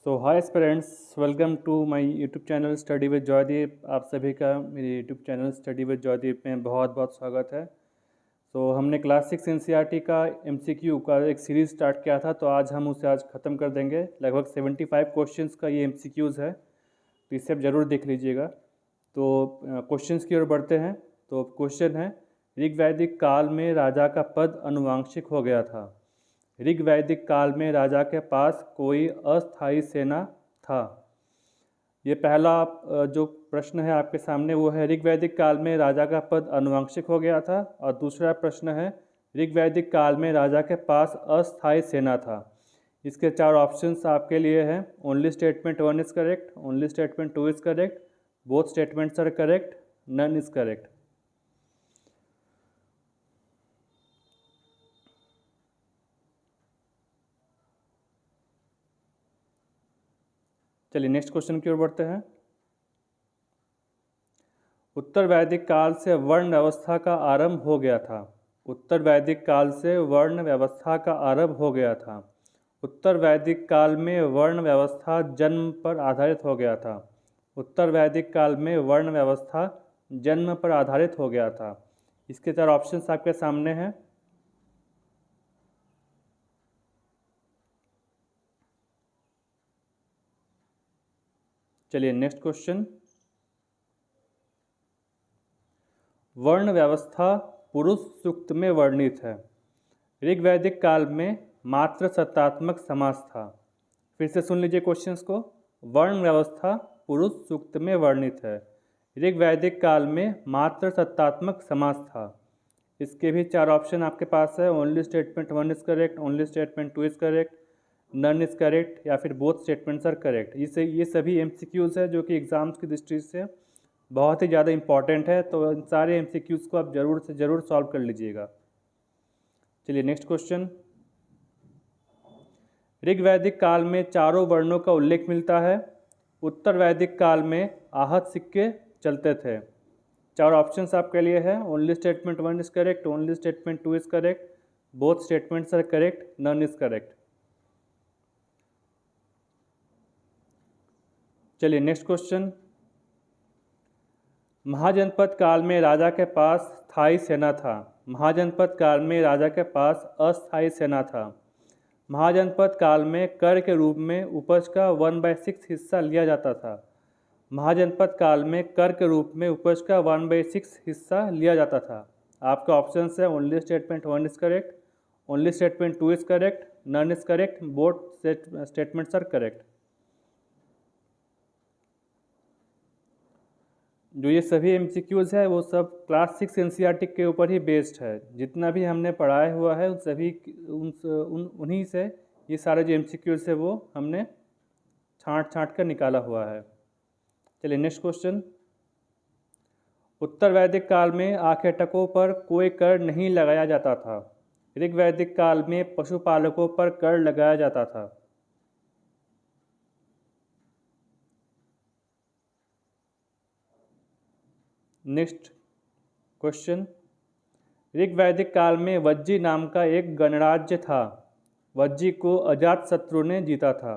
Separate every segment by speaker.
Speaker 1: So hi students, welcome to my YouTube channel study with Joydeep. आप सभी का मेरे YouTube channel study with Joydeep में बहुत बहुत स्वागत है। सो हमने क्लास 6 एनसीईआरटी का एमसीक्यू का एक सीरीज़ स्टार्ट किया था, तो आज हम उसे आज ख़त्म कर देंगे। लगभग 75 क्वेश्चंस का ये एमसीक्यूज़ है, तो इसे आप ज़रूर देख लीजिएगा। तो क्वेश्चंस की ओर बढ़ते हैं। तो क्वेश्चन है, ऋग्वैदिक काल में राजा का पद अनुवांशिक हो गया था। ऋग्वैदिक काल में राजा के पास कोई अस्थायी सेना था। ये पहला जो प्रश्न है आपके सामने वो है, ऋग्वैदिक काल में राजा का पद अनुवांशिक हो गया था। और दूसरा प्रश्न है, ऋग्वैदिक काल में राजा के पास अस्थायी सेना था। इसके चार ऑप्शंस आपके लिए हैं। Only statement 1 is correct, only statement 2 is correct, both statements are correct, none is correct. चलिए नेक्स्ट क्वेश्चन की ओर बढ़ते हैं। उत्तर वैदिक काल से वर्ण व्यवस्था का आरंभ हो गया था। उत्तर वैदिक काल से वर्ण व्यवस्था का आरंभ हो गया था। उत्तर वैदिक काल में वर्ण व्यवस्था जन्म पर आधारित हो गया था। उत्तर वैदिक काल में वर्ण व्यवस्था जन्म पर आधारित हो गया था। इसके चार ऑप्शंस आपके सामने हैं। चलिए नेक्स्ट क्वेश्चन। वर्ण व्यवस्था पुरुष सूक्त में वर्णित है। ऋग्वैदिक काल में मात्र सत्तात्मक समास था। फिर से सुन लीजिए क्वेश्चंस को। वर्ण व्यवस्था पुरुष सूक्त में वर्णित है। ऋग्वैदिक काल में मात्र सत्तात्मक समास था। इसके भी चार ऑप्शन आपके पास है। Only statement 1 is correct, only statement 2 is correct, none is correct, या फिर बोथ स्टेटमेंट्स आर करेक्ट। ये सभी एमसीक्यूज है जो कि एग्जाम्स की दृष्टि से बहुत ही ज़्यादा इंपॉर्टेंट है। तो इन सारे एमसीक्यूज को आप ज़रूर से ज़रूर सॉल्व कर लीजिएगा। चलिए नेक्स्ट क्वेश्चन। ऋग्वैदिक काल में चारों वर्णों का उल्लेख मिलता है। उत्तर वैदिक काल में आहत सिक्के चलते थे। चार ऑप्शंस आपके लिए है। Only statement 1 is correct, only statement 2 is correct, both statements are correct, none is correct. चलिए नेक्स्ट क्वेश्चन। महाजनपद काल में राजा के पास स्थायी सेना था। महाजनपद काल में राजा के पास अस्थायी सेना था। महाजनपद काल में कर के रूप में उपज का 1/6 हिस्सा लिया जाता था। महाजनपद काल में कर के रूप में उपज का 1/6 हिस्सा लिया जाता था। आपके ऑप्शन है only statement 1 is correct, only statement 2 is correct, none is correct, both statements are correct. जो ये सभी एमसीक्यूज है वो सब क्लास 6 एनसीईआरटी के ऊपर ही बेस्ड है। जितना भी हमने पढ़ाया हुआ है उन सभी उन्हीं से ये सारे जो एमसीक्यूज है वो हमने छांट छांट कर निकाला हुआ है। चलिए नेक्स्ट क्वेश्चन। उत्तर वैदिक काल में आखेटकों पर कोई कर नहीं लगाया जाता था। ऋग्वैदिक काल में पशुपालकों पर कर लगाया जाता था। Next question. ऋग्वैदिक काल में वज्जी नाम का एक गणराज्य था। वज्जी को अजातशत्रु ने जीता था।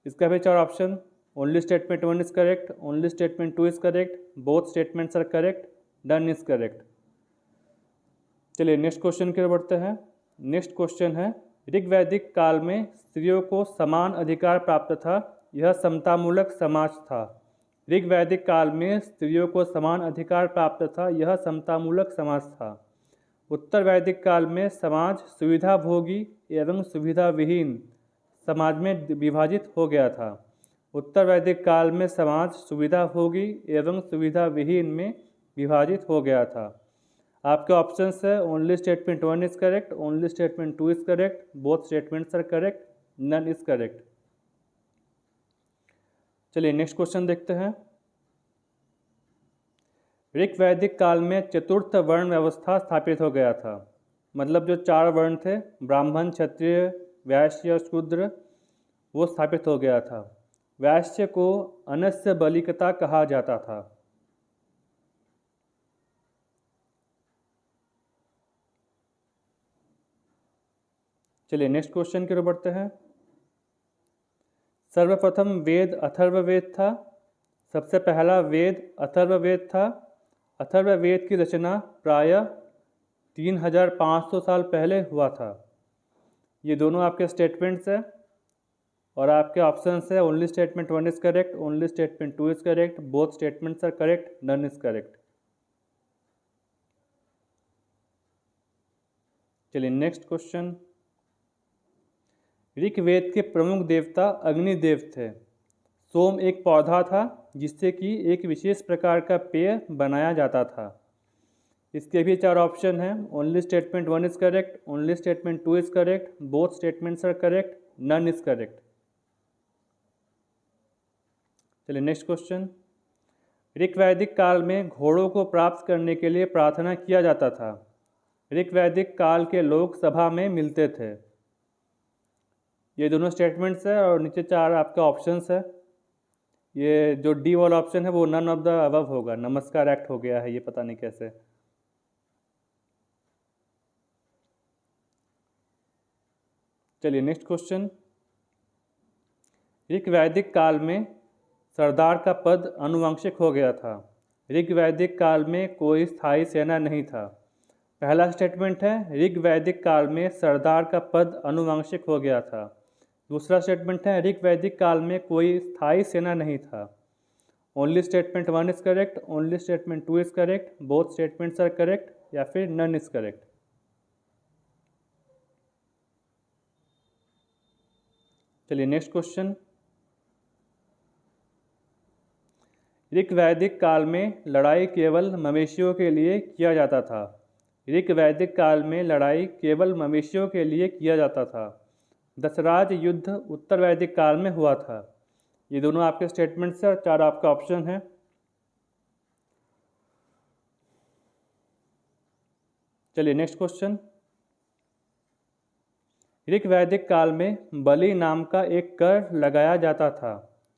Speaker 1: इसका भी चार option. Only statement 1 is correct, only statement 2 is correct, both statements are correct, none is correct. चलिए नेक्स्ट क्वेश्चन की ओर बढ़ते हैं। नेक्स्ट क्वेश्चन है, ऋग्वैदिक काल में स्त्रियों को समान अधिकार प्राप्त था। यह समतामूलक समाज था। ऋग्वैदिक काल में स्त्रियों को समान अधिकार प्राप्त था। यह समतामूलक समाज था। उत्तर वैदिक काल में समाज सुविधा भोगी एवं सुविधा विहीन समाज में विभाजित हो गया था। उत्तर वैदिक काल में समाज सुविधा भोगी एवं सुविधा विहीन में विभाजित हो गया था। आपके ऑप्शंस है only statement 1 is correct, only statement 2 is correct, both statements are correct, none is correct. चलिए नेक्स्ट क्वेश्चन देखते हैं। ऋग्वैदिक काल में चतुर्थ वर्ण व्यवस्था स्थापित हो गया था। मतलब जो चार वर्ण थे, ब्राह्मण, क्षत्रिय, वैश्य, शूद्र, वो स्थापित हो गया था। वैश्य को अनस्य बलिकता कहा जाता था। चलिए नेक्स्ट क्वेश्चन की ओर बढ़ते हैं। सर्वप्रथम वेद अथर्ववेद था। सबसे पहला वेद अथर्ववेद था। अथर्ववेद की रचना प्रायः 3500 साल पहले हुआ था। ये दोनों आपके स्टेटमेंट्स हैं और आपके ऑप्शंस है only statement 1 is correct, only statement 2 is correct, both statements are correct, none is correct. चलिए नेक्स्ट क्वेश्चन। ऋग्वेद के प्रमुख देवता अग्निदेव थे। सोम एक पौधा था जिससे कि एक विशेष प्रकार का पेय बनाया जाता था। इसके भी 4 ऑप्शन हैं। Only statement 1 is correct, only statement 2 is correct, both statements are correct, none is correct. चलिए नेक्स्ट क्वेश्चन। ऋग्वैदिक काल में घोड़ों को प्राप्त करने के लिए प्रार्थना किया जाता था। ऋग्वैदिक काल के लोग सभा में मिलते थे। ये दोनों स्टेटमेंट्स है और नीचे 4 आपके ऑप्शंस है। ये जो डी वाला ऑप्शन है वो नन ऑफ द अबव होगा। नमस्कार एक्ट हो गया है, ये पता नहीं कैसे। चलिए नेक्स्ट क्वेश्चन। ऋग्वैदिक काल में सरदार का पद आनुवंशिक हो गया था। ऋग्वैदिक काल में कोई स्थायी सेना नहीं था। पहला स्टेटमेंट है ऋग्वैदिक काल में सरदार का पद आनुवंशिक हो गया था। दूसरा स्टेटमेंट है ऋग्वैदिक काल में कोई स्थायी सेना नहीं था। Only statement 1 is correct, only statement 2 is correct, both statements are correct या फिर नन इज करेक्ट। चलिए नेक्स्ट क्वेश्चन। ऋग्वैदिक काल में लड़ाई केवल मवेशियों के लिए किया जाता था। ऋग्वैदिक काल में लड़ाई केवल मवेशियों के लिए किया जाता था। दशराज युद्ध उत्तर वैदिक काल में हुआ था। ये दोनों आपके स्टेटमेंट्स हैं और 4 आपका ऑप्शन है। चलिए नेक्स्ट क्वेश्चन। ऋग्वैदिक काल में बलि नाम का एक कर लगाया जाता था।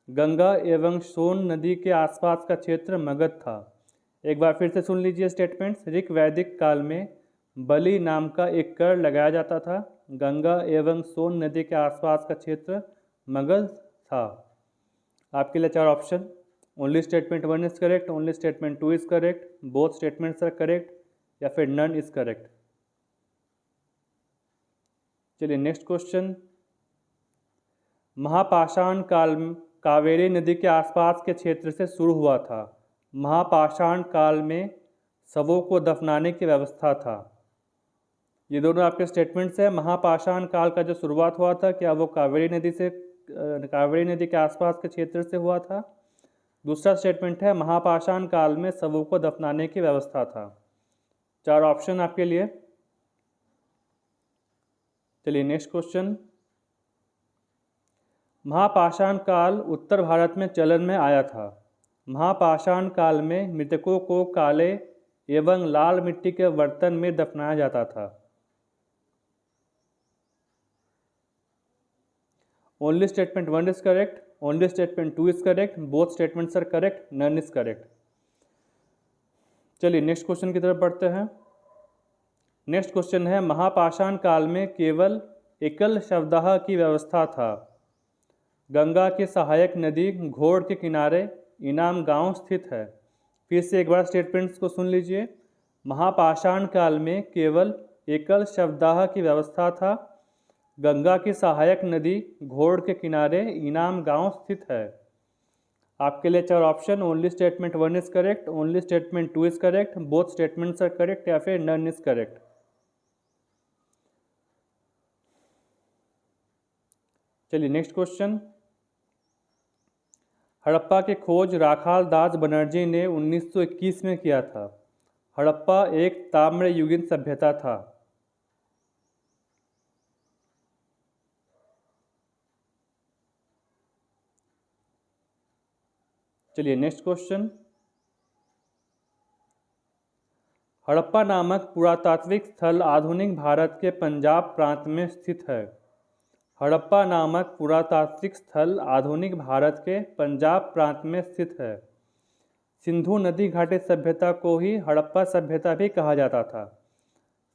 Speaker 1: गंगा एवं सोन नदी के आसपास का क्षेत्र मगध था। एक बार फिर से सुन लीजिए स्टेटमेंट्स। ऋग्वैदिक काल में बलि नाम का एक कर लगाया जाता था। गंगा एवं सोन नदी के आसपास का क्षेत्र मगध था। आपके लिए 4 option. Only statement 1 is correct, only statement 2 is correct, both statements are correct या फिर नन इज करेक्ट। चलिए नेक्स्ट क्वेश्चन। महापाषाण काल कावेरी नदी के आसपास के क्षेत्र से शुरू हुआ था। महापाषाण काल में शवों को दफनाने की व्यवस्था था। ये दोनों आपके स्टेटमेंट्स हैं। महापाषाण काल का जो शुरुआत हुआ था क्या वो कावेरी नदी के आसपास के क्षेत्र से हुआ था। दूसरा स्टेटमेंट है महापाषाण काल में शवों को दफनाने की व्यवस्था था। 4 ऑप्शन आपके लिए। चलिए नेक्स्ट क्वेश्चन। महापाषाण काल उत्तर भारत में चलन में आया था। महापाषाण काल में मृतकों को काले एवं लाल मिट्टी के बर्तन में दफनाया जाता था। Only statement 1 is correct, only statement 2 is correct, both statements are correct, none is correct. चलिए नेक्स्ट क्वेश्चन की तरफ बढ़ते हैं। नेक्स्ट क्वेश्चन है महापाषाण काल में केवल एकल शवदाह की व्यवस्था था। गंगा की सहायक नदी घोड़ के किनारे इनाम गांव स्थित है। फिर से एक बार स्टेटमेंट्स को सुन लीजिए। महापाषाण काल में केवल एकल शवदाह की व्यवस्था था। गंगा की सहायक नदी घोड़ के किनारे इनाम गांव स्थित है। आपके लिए 4 option. Only statement 1 is correct, only statement 2 is correct, both statements are correct या फिर नन इज करेक्ट। चलिए नेक्स्ट क्वेश्चन। हड़प्पा की खोज राखाल दास बनर्जी ने 1921 में किया था। हड़प्पा एक ताम्रयुगीन सभ्यता था। चलिए नेक्स्ट क्वेश्चन। हड़प्पा नामक पुरातात्विक स्थल आधुनिक भारत के पंजाब प्रांत में स्थित है। हड़प्पा नामक पुरातात्विक स्थल आधुनिक भारत के पंजाब प्रांत में स्थित है। सिंधु नदी घाटी सभ्यता को ही हड़प्पा सभ्यता भी कहा जाता था।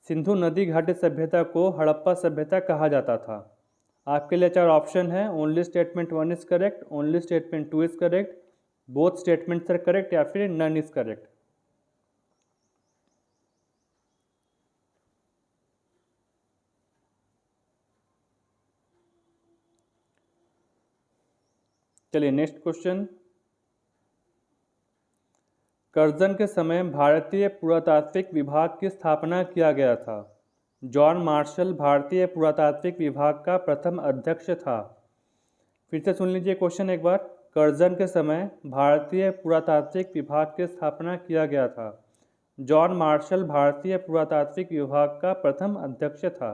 Speaker 1: सिंधु नदी घाटी सभ्यता को हड़प्पा सभ्यता कहा जाता था। आपके लिए 4 ऑप्शन है। Only statement 1 is correct, only statement 2 is correct, both statements are correct या फिर नन इज करेक्ट। चलिए नेक्स्ट क्वेश्चन। कर्जन के समय भारतीय पुरातात्विक विभाग की स्थापना किया गया था। जॉन मार्शल भारतीय पुरातात्विक विभाग का प्रथम अध्यक्ष था। फिर से सुन लीजिए क्वेश्चन एक बार। कर्जन के समय भारतीय पुरातात्विक विभाग की स्थापना किया गया था। जॉन मार्शल भारतीय पुरातात्विक विभाग का प्रथम अध्यक्ष था।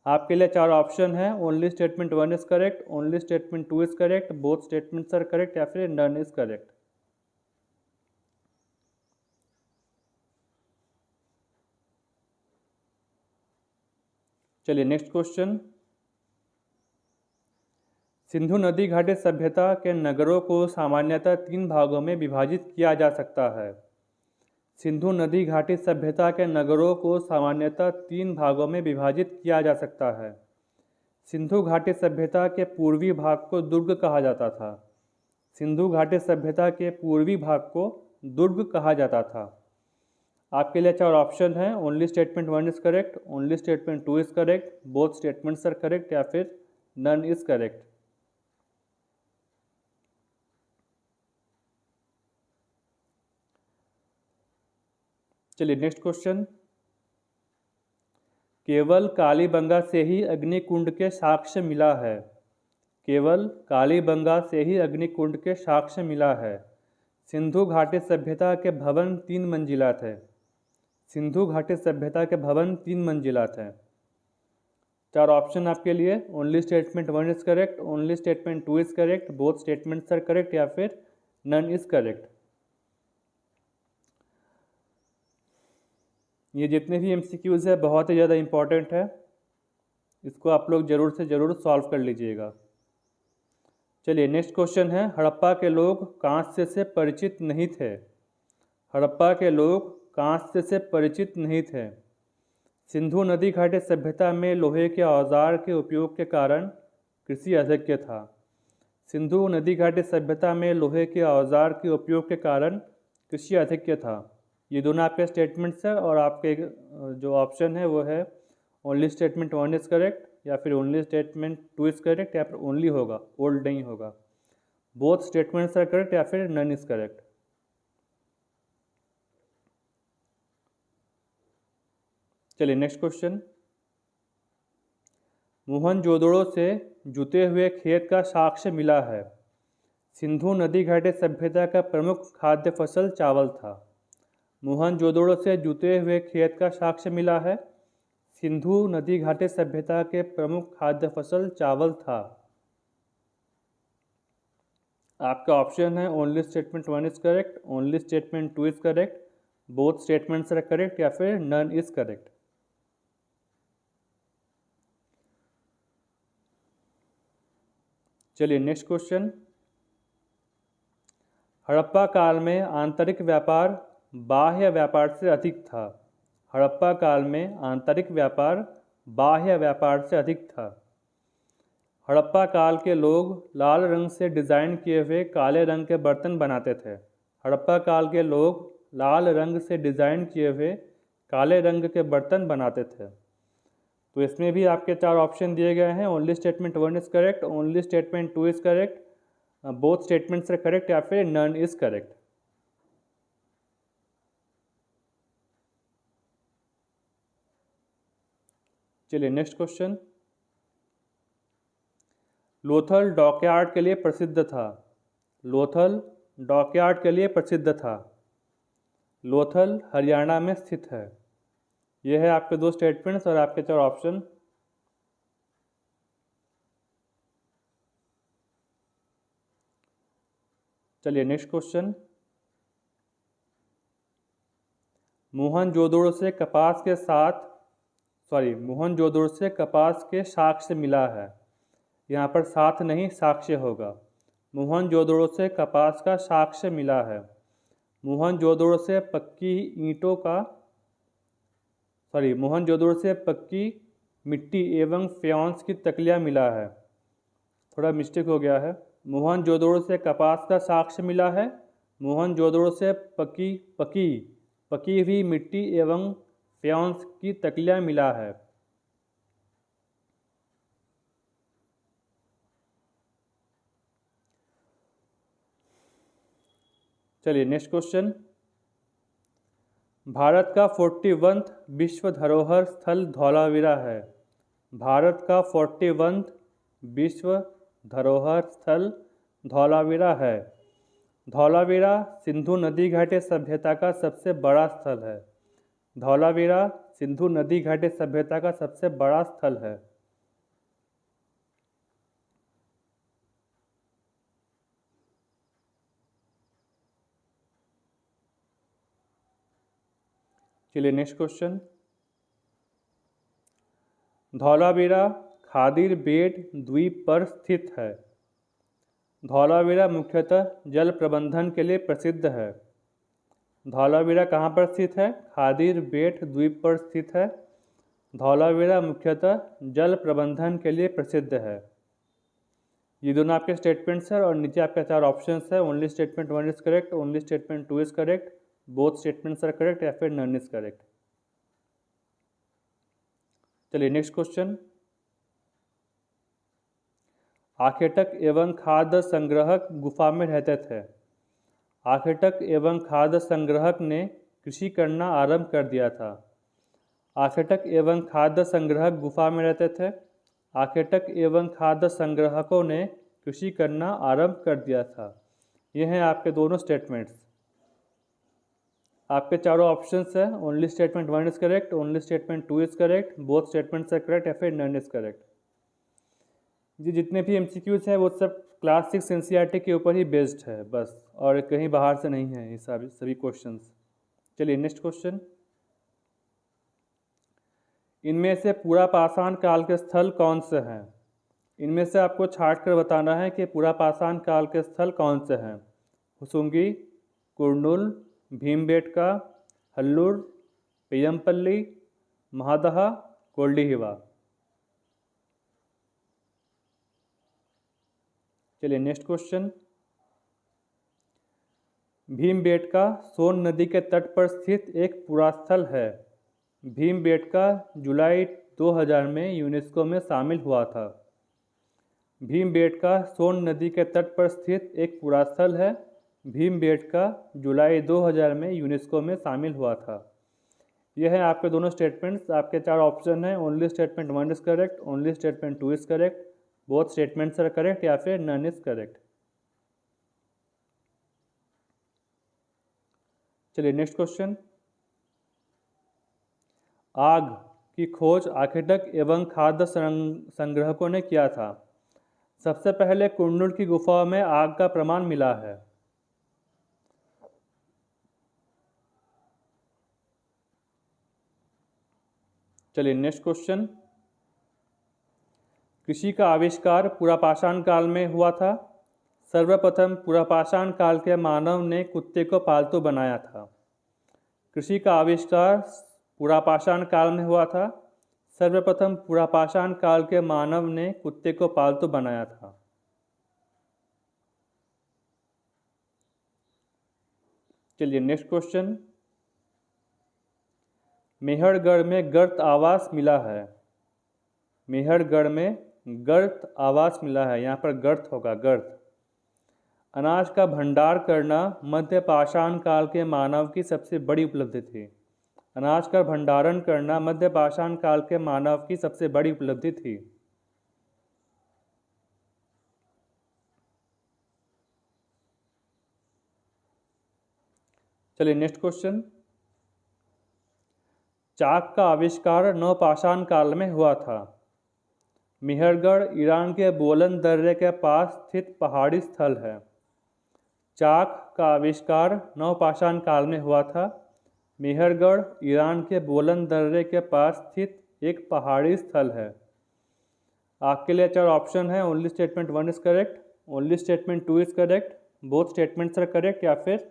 Speaker 1: आपके लिए 4 ऑप्शन है। Only statement 1 is correct, only statement 2 is correct, both statements are correct या फिर नन इज करेक्ट। चलिए नेक्स्ट क्वेश्चन। सिंधु नदी घाटी सभ्यता के नगरों को सामान्यतः 3 भागों में विभाजित किया जा सकता है। सिंधु नदी घाटी सभ्यता के नगरों को सामान्यतः 3 भागों में विभाजित किया जा सकता है। सिंधु घाटी सभ्यता के पूर्वी भाग को दुर्ग कहा जाता था। सिंधु घाटी सभ्यता के पूर्वी भाग को दुर्ग कहा जाता था। आपके लिए 4 ऑप्शन है। Only statement 1 is correct, only statement 2 is correct, both statements are correct या फिर नन इज करेक्ट। चलिए नेक्स्ट क्वेश्चन। केवल कालीबंगा से ही अग्निकुंड के साक्ष्य मिला है। केवल कालीबंगा से ही अग्निकुंड के साक्ष्य मिला है। सिंधु घाटी सभ्यता के भवन 3 मंजिला थे। सिंधु घाटी सभ्यता के भवन 3 मंजिला थे। 4 ऑप्शन आपके लिए। Only statement 1 is correct, only statement 2 is correct, both statements are correct या फिर नन इज करेक्ट। ये जितने भी MCQs है बहुत ही ज़्यादा इम्पॉर्टेंट है, इसको आप लोग ज़रूर से ज़रूर सॉल्व कर लीजिएगा। चलिए नेक्स्ट क्वेश्चन है। हड़प्पा के लोग कांस्य से परिचित नहीं थे। हड़प्पा के लोग कांस्य से परिचित नहीं थे। सिंधु नदी घाटी सभ्यता में लोहे के औजार के उपयोग के कारण कृषि अधज्ञ था। सिंधु नदी घाटी सभ्यता में लोहे के औजार के उपयोग के कारण कृषि अधज्ञ था। ये दोनों आपके स्टेटमेंट्स है और आपके जो ऑप्शन है वो है ओनली स्टेटमेंट 1 इज करेक्ट या फिर ओनली स्टेटमेंट 2 इज करेक्ट या फिर ओनली होगा, ओल्ड नहीं होगा। बोथ स्टेटमेंट्स आर करेक्ट या फिर नन इज करेक्ट। चलिए नेक्स्ट क्वेश्चन। मोहनजोदड़ो से जुते हुए खेत का साक्ष्य मिला है। सिंधु नदी घाटी सभ्यता का प्रमुख खाद्य फसल चावल था। मोहनजोदड़ो से जुते हुए खेत का साक्ष्य मिला है। सिंधु नदी घाटी सभ्यता के प्रमुख खाद्य फसल चावल था। आपका ऑप्शन है only statement 1 is correct, only statement 2 is correct, both statements are correct या फिर नन इज करेक्ट। चलिए नेक्स्ट क्वेश्चन। हड़प्पा काल में आंतरिक व्यापार बाह्य व्यापार से अधिक था। हड़प्पा काल में आंतरिक व्यापार बाह्य व्यापार से अधिक था। हड़प्पा काल के लोग लाल रंग से डिज़ाइन किए हुए काले रंग के बर्तन बनाते थे। हड़प्पा काल के लोग लाल रंग से डिज़ाइन किए हुए काले रंग के बर्तन बनाते थे। तो इसमें भी आपके 4 ऑप्शन दिए गए हैं। Only statement 1 is correct, only statement 2 is correct, both statements are correct या फिर नन इज करेक्ट। चलिए नेक्स्ट क्वेश्चन। लोथल डॉकयार्ड के लिए प्रसिद्ध था। लोथल डॉकयार्ड के लिए प्रसिद्ध था। लोथल हरियाणा में स्थित है। यह है आपके 2 स्टेटमेंट्स और आपके 4 ऑप्शन। चलिए नेक्स्ट क्वेश्चन। मोहनजोदड़ो से कपास के साक्ष्य मिला है। यहाँ पर साथ नहीं साक्ष्य होगा। मोहनजोदड़ो से कपास का साक्ष्य मिला है। मोहनजोदड़ो से पक्की मिट्टी एवं फ्योंस की तकलियाँ मिला है। थोड़ा मिस्टेक हो गया है। मोहनजोदड़ो से कपास का साक्ष्य मिला है। मोहनजोदड़ो से पकी पकी पकी हुई मिट्टी एवं फ्योंस की तकलियाँ मिला है। चलिए नेक्स्ट क्वेश्चन। भारत का 41वां विश्व धरोहर स्थल धौलावीरा है। भारत का 41वां विश्व धरोहर स्थल धौलावीरा है। धौलावीरा सिंधु नदी घाटी सभ्यता का सबसे बड़ा स्थल है। धौलावीरा सिंधु नदी घाटी सभ्यता का सबसे बड़ा स्थल है। चलिए नेक्स्ट क्वेश्चन। धौलावीरा खादीर बेट द्वीप पर स्थित है। धौलावीरा मुख्यतः जल प्रबंधन के लिए प्रसिद्ध है। धौलावीरा कहाँ पर स्थित है? खादीर बेट द्वीप पर स्थित है। धौलावीरा मुख्यतः जल प्रबंधन के लिए प्रसिद्ध है। ये दोनों आपके स्टेटमेंट्स हैं और नीचे आपके 4 ऑप्शंस है। Only statement 1 is correct, only statement 2 is correct, both statements are correct या फिर नन इज करेक्ट। चलिए नेक्स्ट क्वेश्चन। आखेटक एवं खाद्य संग्रहक गुफा में रहते थे। आखेटक एवं खाद्य संग्रहक ने कृषि करना आरंभ कर दिया था। आखेटक एवं खाद्य संग्रहक गुफा में रहते थे। आखेटक एवं खाद्य संग्राहकों ने कृषि करना आरंभ कर दिया था। ये हैं आपके दोनों स्टेटमेंट्स। आपके चारों ऑप्शंस हैं। Only statement 1 is correct, only statement 2 is correct, both statements are correct या फिर नन इज करेक्ट। ये जितने भी MCQs हैं वो सब क्लास 6 NCERT के ऊपर ही बेस्ड है बस, और कहीं बाहर से नहीं है ये सभी क्वेश्चंस। चलिए नेक्स्ट क्वेश्चन। इनमें से पूरा पाषाण काल के स्थल कौन से हैं? इनमें से आपको छाट कर बताना है कि पूरा पाषाण काल के स्थल कौन से हैं। हुसुंगी, कुर्नूल, भीमबेटका, हल्लूर, पेयमपल्ली, महादहा, कोल्डिहिवा। चलिए नेक्स्ट क्वेश्चन। भीमबेटका सोन नदी के तट पर स्थित एक पुरास्थल है। भीमबेटका जुलाई 2000 में यूनेस्को में शामिल हुआ था। भीमबेटका सोन नदी के तट पर स्थित एक पुरास्थल है। भीमबेटका जुलाई 2000 में यूनेस्को में शामिल हुआ था। यह है आपके दोनों स्टेटमेंट्स। आपके 4 ऑप्शन हैं। Only statement 1 is correct, only statement 2 is correct, both statements are correct या फिर नन इज करेक्ट। चलिए नेक्स्ट क्वेश्चन। आग की खोज आखेटक एवं खाद्य संग्राहकों ने किया था। सबसे पहले कुर्नूल की गुफाओं में आग का प्रमाण मिला है। चलिए नेक्स्ट क्वेश्चन। कृषि का आविष्कार पुरापाषाण काल में हुआ था। सर्वप्रथम पुरापाषाण काल के मानव ने कुत्ते को पालतू बनाया था। कृषि का आविष्कार पुरापाषाण काल में हुआ था। सर्वप्रथम पुरापाषाण काल के मानव ने कुत्ते को पालतू बनाया था। चलिए नेक्स्ट क्वेश्चन। मेहरगढ़ में गर्त आवास मिला है। मेहरगढ़ में गर्त आवास मिला है। यहाँ पर गर्त होगा, गर्त। अनाज का भंडार करना मध्य पाषाण काल के मानव की सबसे बड़ी उपलब्धि थी। अनाज का भंडारण करना मध्य पाषाण काल के मानव की सबसे बड़ी उपलब्धि थी। चलिए नेक्स्ट क्वेश्चन। चाक का आविष्कार नवपाषाण काल में हुआ था। मेहरगढ़ ईरान के बोलन दर्रे के पास स्थित पहाड़ी स्थल है। चाक का आविष्कार नवपाषाण काल में हुआ था। मेहरगढ़ ईरान के बोलन दर्रे के पास स्थित एक पहाड़ी स्थल है। आपके लिए 4 ऑप्शन है। Only statement 1 is correct, only statement 2 is correct, both statements are correct या फिर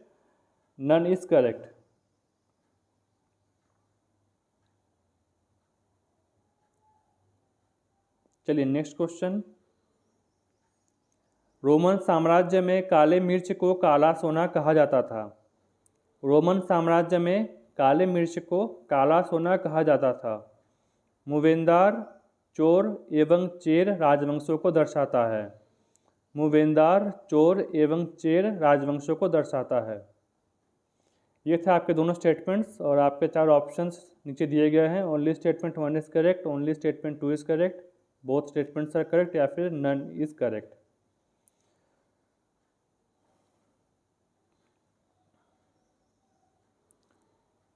Speaker 1: नन इज करेक्ट। चलिए नेक्स्ट क्वेश्चन। रोमन साम्राज्य में काले मिर्च को काला सोना कहा जाता था। रोमन साम्राज्य में काले मिर्च को काला सोना कहा जाता था। मूवेंदार, चोर एवं चेर राजवंशों को दर्शाता है। मूवेंदार, चोर एवं चेर राजवंशों को दर्शाता है। ये थे आपके दोनों स्टेटमेंट्स और आपके 4 ऑप्शंस नीचे दिए गए हैं। Only statement 1 is correct, only statement 2 is correct, both statements are correct या फिर नन इज़ करेक्ट।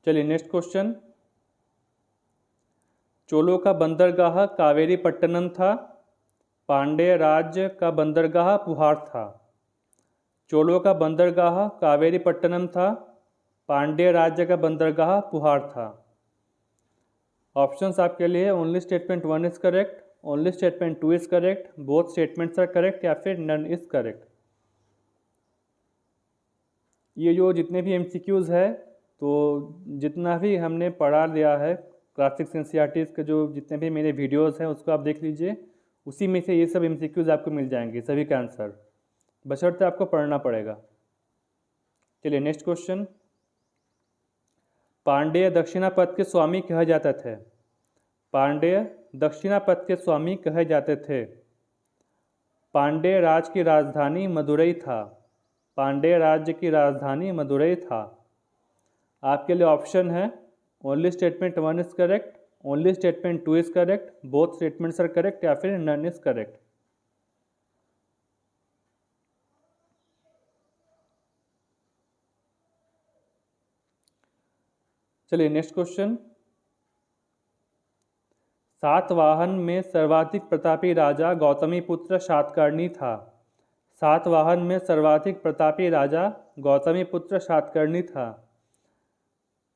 Speaker 1: चलिए नेक्स्ट क्वेश्चन। चोलों का बंदरगाह कावेरीपट्टनम था। पांड्य राज्य का बंदरगाह पुहार था। चोलों का बंदरगाह कावेरीपट्टनम था। पांड्य राज्य का बंदरगाह पुहार था। ऑप्शंस आपके लिए only statement 1 is correct, only statement 2 is correct, both statements are correct या फिर नन इज़ करेक्ट। ये जो जितने भी MCQs है, तो जितना भी हमने पढ़ा लिया है क्लासिक्स NCERTs के जो जितने भी मेरे वीडियोस हैं उसको आप देख लीजिए, उसी में से ये सब MCQs आपको मिल जाएंगे, सभी का आंसर, बशर्ते आपको पढ़ना पड़ेगा। चलिए नेक्स्ट क्वेश्चन। पांड्य दक्षिणापथ के स्वामी कहे जाते थे। पांड्य दक्षिणापथ के स्वामी कहे जाते थे। पांड्य राज की राजधानी मदुरई था। पांड्य राज्य की राजधानी मदुरई था। आपके लिए ऑप्शन है only statement 1 is correct, only statement 2 is correct, both statements are correct या फिर नन इज़ करेक्ट। चलिए नेक्स्ट क्वेश्चन। सातवाहन में सर्वाधिक प्रतापी राजा गौतमीपुत्र सातकर्णी था। सातवाहन में सर्वाधिक प्रतापी राजा गौतमीपुत्र सातकर्णी था।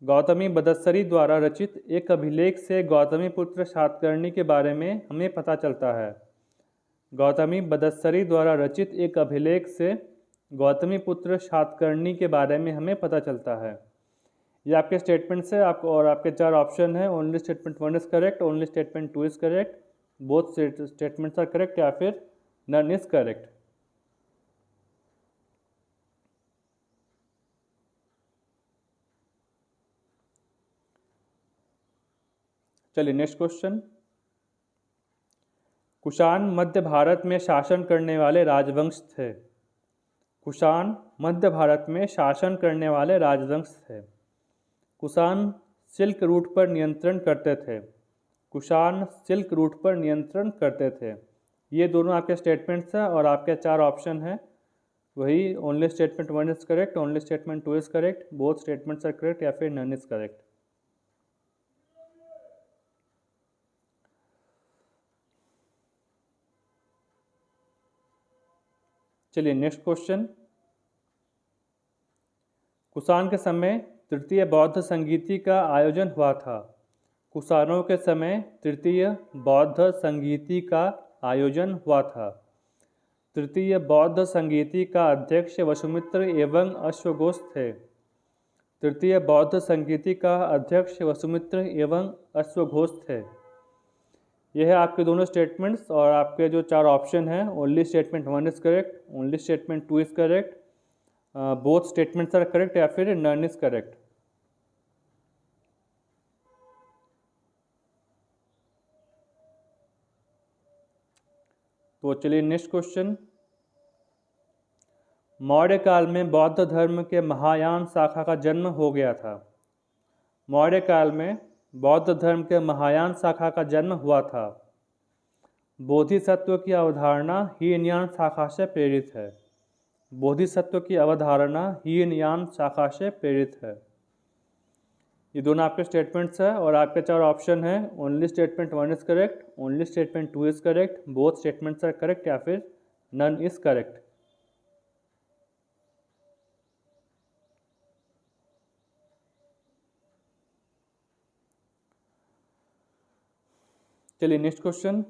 Speaker 1: गौतमी बदस्सरी द्वारा रचित एक अभिलेख से गौतमीपुत्र सातकर्णी के बारे में हमें पता चलता है। गौतमी बदस्सरी द्वारा रचित एक अभिलेख से गौतमीपुत्र सातकर्णी के बारे में हमें पता चलता है। ये आपके स्टेटमेंट्स है आपको, और आपके 4 ऑप्शन है। Only statement 1 is correct, only statement 2 is correct, both statements are correct या फिर नन इज़ करेक्ट। चलिए नेक्स्ट क्वेश्चन। कुषाण मध्य भारत में शासन करने वाले राजवंश थे। कुषाण मध्य भारत में शासन करने वाले राजवंश थे। कुषाण सिल्क रूट पर नियंत्रण करते थे। कुषाण सिल्क रूट पर नियंत्रण करते थे। ये दोनों आपके स्टेटमेंट्स हैं और आपके 4 ऑप्शन हैं। वही only statement 1 is correct, only statement 2 is correct, both statements are correct या फिर नन इज़ करेक्ट। चलिए नेक्स्ट क्वेश्चन। कुषाण के समय तृतीय बौद्ध संगीति का आयोजन हुआ था। कुषाणों के समय तृतीय बौद्ध संगीति का आयोजन हुआ था। तृतीय बौद्ध संगीति का अध्यक्ष वसुमित्र एवं अश्वघोष थे। तृतीय बौद्ध संगीति का अध्यक्ष वसुमित्र एवं अश्वघोष थे। यह है आपके दोनों स्टेटमेंट्स और आपके जो 4 ऑप्शन हैं। Only statement 1 is correct, only statement 2 is correct, both statements are correct या फिर नन इज़ करेक्ट। तो चलिए नेक्स्ट क्वेश्चन। मौर्य काल में बौद्ध धर्म के महायान शाखा का जन्म हो गया था। मौर्य काल में बौद्ध धर्म के महायान शाखा का जन्म हुआ था। बोधिसत्व की अवधारणा हीनयान शाखा से प्रेरित है। बोधिसत्व की अवधारणा हीनयान शाखा से प्रेरित है। ये दोनों आपके स्टेटमेंट्स हैं और आपके 4 ऑप्शन हैं। Only statement 1 is correct, only statement 2 is correct, both statements are correct या फिर नन इज़ करेक्ट। चलिए नेक्स्ट क्वेश्चन।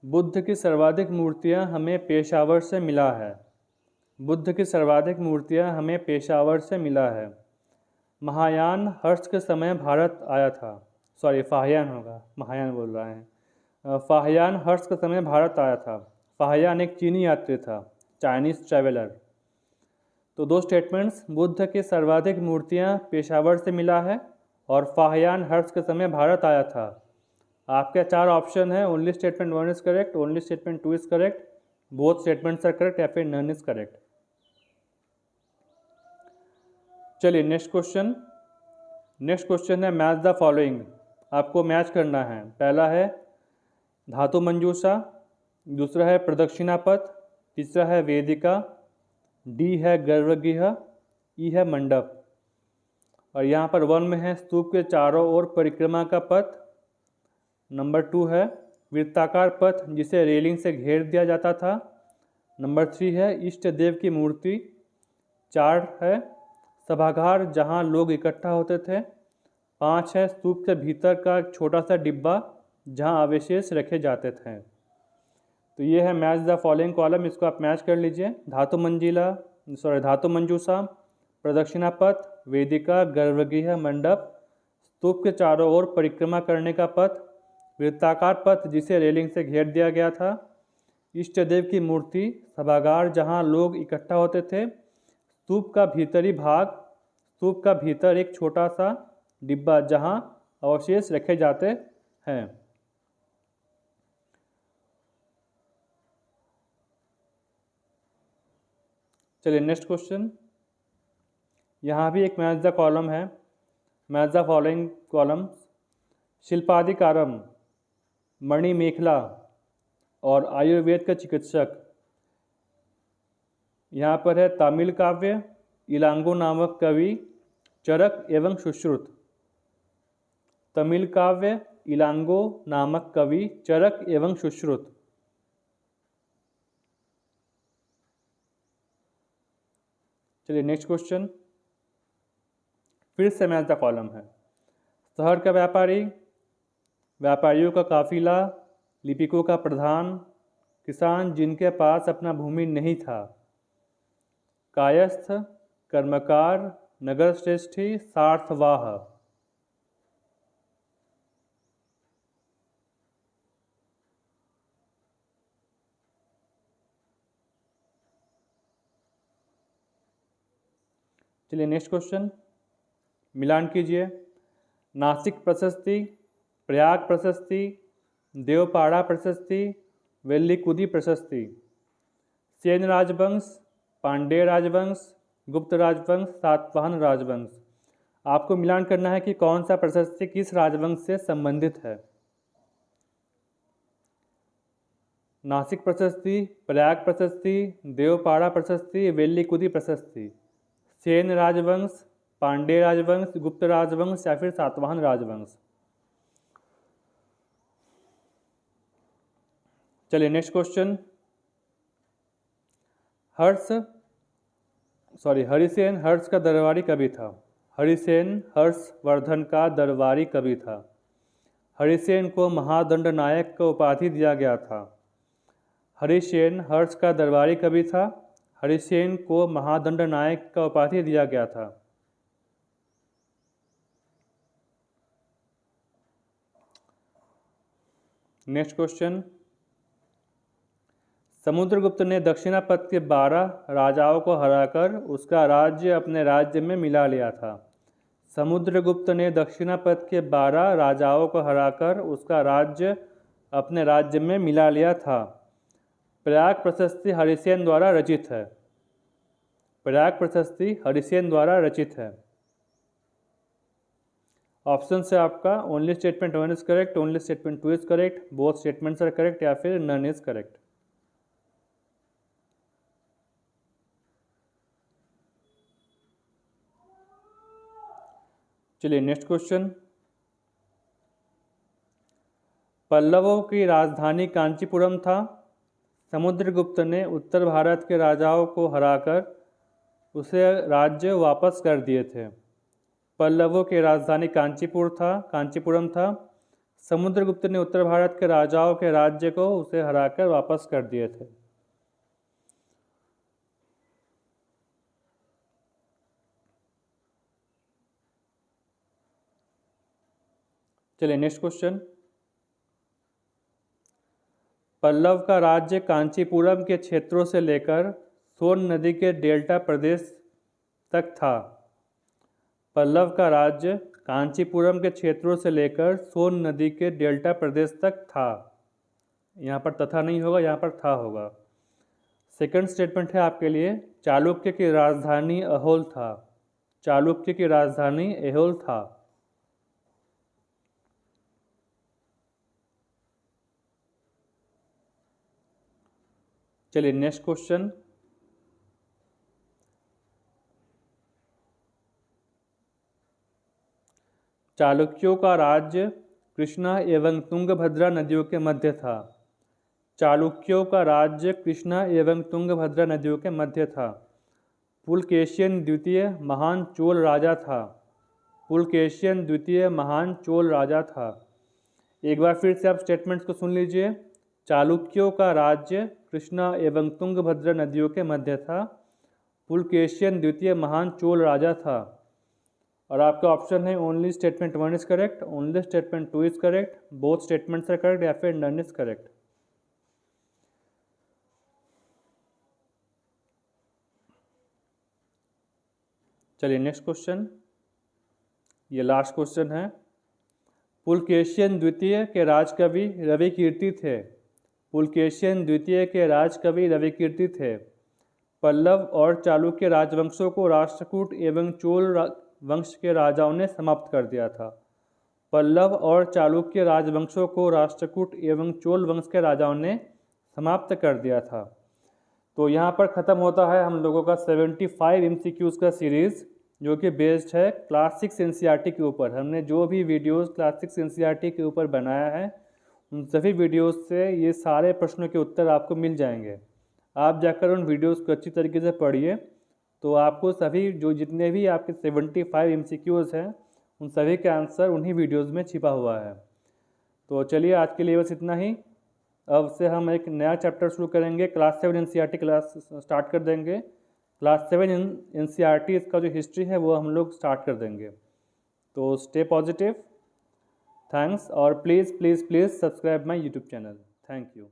Speaker 1: बुद्ध की सर्वाधिक मूर्तियां हमें पेशावर से मिला है। बुद्ध की सर्वाधिक मूर्तियां हमें पेशावर से मिला है। महायान हर्ष के समय भारत आया था। सॉरी, फाहियान होगा, महायान बोल रहे हैं। फाहियान हर्ष के समय भारत आया था। फाहियान एक चीनी यात्री था, चाइनीज ट्रैवलर। तो दो स्टेटमेंट्स, बुद्ध की सर्वाधिक मूर्तियां पेशावर से मिला है और फाहियान हर्ष के समय भारत आया था। आपके चार ऑप्शन है, only statement 1 is correct, only statement 2 is correct, both statements are correct या फिर नन इज करेक्ट। चलिए नेक्स्ट क्वेश्चन। नेक्स्ट क्वेश्चन है मैच द फॉलोइंग। आपको मैच करना है। पहला है धातु मंजूषा, दूसरा है प्रदक्षिणा पथ, तीसरा है वेदिका, डी है गर्भगृह, ई है मंडप। और यहाँ पर 1 में है स्तूप के चारों ओर परिक्रमा का पथ, नंबर 2 है वृत्ताकार पथ जिसे रेलिंग से घेर दिया जाता था, नंबर 3 है इष्ट देव की मूर्ति, 4 है सभागार जहाँ लोग इकट्ठा होते थे, 5 है स्तूप के भीतर का एक छोटा सा डिब्बा जहाँ अवशेष रखे जाते थे। तो ये है मैच द फॉलोइंग कॉलम, इसको आप मैच कर लीजिए। धातु मंजूषा, प्रदक्षिणा पथ, वेदिका, गर्भगृह, मंडप, स्तूप के चारों ओर परिक्रमा करने का पथ, वृत्ताकार पथ जिसे रेलिंग से घेर दिया गया था, इष्ट देव की मूर्ति, सभागार जहाँ लोग इकट्ठा होते थे, स्तूप का भीतरी भाग, स्तूप का भीतर एक छोटा सा डिब्बा जहाँ अवशेष रखे जाते हैं। चलिए नेक्स्ट क्वेश्चन। यहाँ भी एक मैच द कॉलम है, match the following column. शिल्पादिकारम, Manimekhala और आयुर्वेद का चिकित्सक। यहाँ पर है तमिल काव्य, इलांगो नामक कवि, चरक एवं सुश्रुत। तमिल काव्य, इलांगो नामक कवि, चरक एवं सुश्रुत। चलिए नेक्स्ट क्वेश्चन। फिर से मैच द कॉलम है। शहर का व्यापारी, व्यापारियों का काफिला, लिपिकों का प्रधान, किसान जिनके पास अपना भूमि नहीं था, कायस्थ, कर्मकार, नगर श्रेष्ठी, सार्थवाह। चलिए नेक्स्ट क्वेश्चन, मिलान कीजिए। नासिक प्रशस्ति, प्रयाग प्रशस्ति, देवपाड़ा प्रशस्ति, वेल्लीकुदी प्रशस्ति। सेन राजवंश, पांडेय राजवंश, गुप्त राजवंश, सातवाहन राजवंश। आपको मिलान करना है कि कौन सा प्रशस्ति किस राजवंश से संबंधित है। नासिक प्रशस्ति, प्रयाग प्रशस्ति, देवपाड़ा प्रशस्ति, वेल्लीकुदी प्रशस्ति। सेन राजवंश, पांडेय राजवंश, गुप्त राजवंश या फिर सातवाहन राजवंश। चलिए नेक्स्ट क्वेश्चन। हरिसेन हर्ष का दरबारी कवि था। हरिसेन हर्षवर्धन का दरबारी कवि था। हरिसेन को महादंड नायक का उपाधि दिया गया था। हरिसेन हर्ष का दरबारी कवि था। हरिसेन को महादंड नायक का उपाधि दिया गया था। Next question. समुद्रगुप्त ने दक्षिणापथ के 12 राजाओं को हराकर उसका राज्य अपने राज्य में मिला लिया था। समुद्रगुप्त ने दक्षिणापथ के 12 राजाओं को हराकर उसका राज्य अपने राज्य में मिला लिया था। प्रयाग प्रशस्ति हरिसेन द्वारा रचित है। प्रयाग प्रशस्ति हरिसेन द्वारा रचित है। ऑप्शन से आपका only statement 1 is correct, only statement 2 is correct, both statements are correct या फिर नन इज करेक्ट। चलिए नेक्स्ट क्वेश्चन। पल्लवों की राजधानी कांचीपुरम था। समुद्रगुप्त ने उत्तर भारत के राजाओं को हराकर उसे राज्य वापस कर दिए थे। पल्लवों की राजधानी कांचीपुरम था। समुद्रगुप्त ने उत्तर भारत के राजाओं के राज्य को उसे हराकर वापस कर दिए थे। चलिए नेक्स्ट क्वेश्चन। पल्लव का राज्य कांचीपुरम के क्षेत्रों से लेकर सोन नदी के डेल्टा प्रदेश तक था। पल्लव का राज्य कांचीपुरम के क्षेत्रों से लेकर सोन नदी के डेल्टा प्रदेश तक था। यहाँ पर तथा नहीं होगा, यहाँ पर था होगा। सेकंड स्टेटमेंट है आपके लिए, चालुक्य की राजधानी अहोल था। चालुक्य की राजधानी अहोल था। चलिए नेक्स्ट क्वेश्चन। चालुक्यों का राज्य कृष्णा एवं तुंगभद्रा नदियों के मध्य था। चालुक्यों का राज्य कृष्णा एवं तुंगभद्रा नदियों के मध्य था। पुलकेशियन द्वितीय महान चोल राजा था। पुलकेशियन द्वितीय महान चोल राजा था। एक बार फिर से आप स्टेटमेंट्स को सुन लीजिए। चालुक्यों का राज्य कृष्णा एवं तुंगभद्रा नदियों के मध्य था। पुलकेशियन द्वितीय महान चोल राजा था। और आपका ऑप्शन है only statement 1 is correct, only statement 2 is correct, both statements are correct या फिर नन इज करेक्ट। चलिए नेक्स्ट क्वेश्चन, ये लास्ट क्वेश्चन है। पुलकेशियन द्वितीय के राजकवि रविकीर्ति थे। पुलकेशियन द्वितीय के राजकवि रविकीर्ति थे। पल्लव और चालुक्य राजवंशों को राष्ट्रकूट एवं चोल वंश के राजाओं ने समाप्त कर दिया था। पल्लव और चालुक्य राजवंशों को राष्ट्रकूट एवं चोल वंश के राजाओं ने समाप्त कर दिया था। तो यहाँ पर ख़त्म होता है हम लोगों का 75 MCQs का सीरीज़, जो कि बेस्ड है क्लास 6 NCERT के ऊपर। हमने जो भी वीडियोस क्लास 6 NCERT के ऊपर बनाया है, उन सभी वीडियोस से ये सारे प्रश्नों के उत्तर आपको मिल जाएंगे। आप जाकर उन वीडियोस को अच्छी तरीके से पढ़िए, तो आपको सभी जो जितने भी आपके 75 MCQs हैं, उन सभी के आंसर उन्हीं वीडियोज़ में छिपा हुआ है। तो चलिए आज के लिए बस इतना ही। अब से हम एक नया चैप्टर शुरू करेंगे, क्लास 7 NCERT क्लास स्टार्ट कर देंगे। क्लास 7 NCERT इसका जो हिस्ट्री है वो हम लोग स्टार्ट कर देंगे। तो स्टे पॉजिटिव, थैंक्स, और please please please subscribe my YouTube channel. Thank you.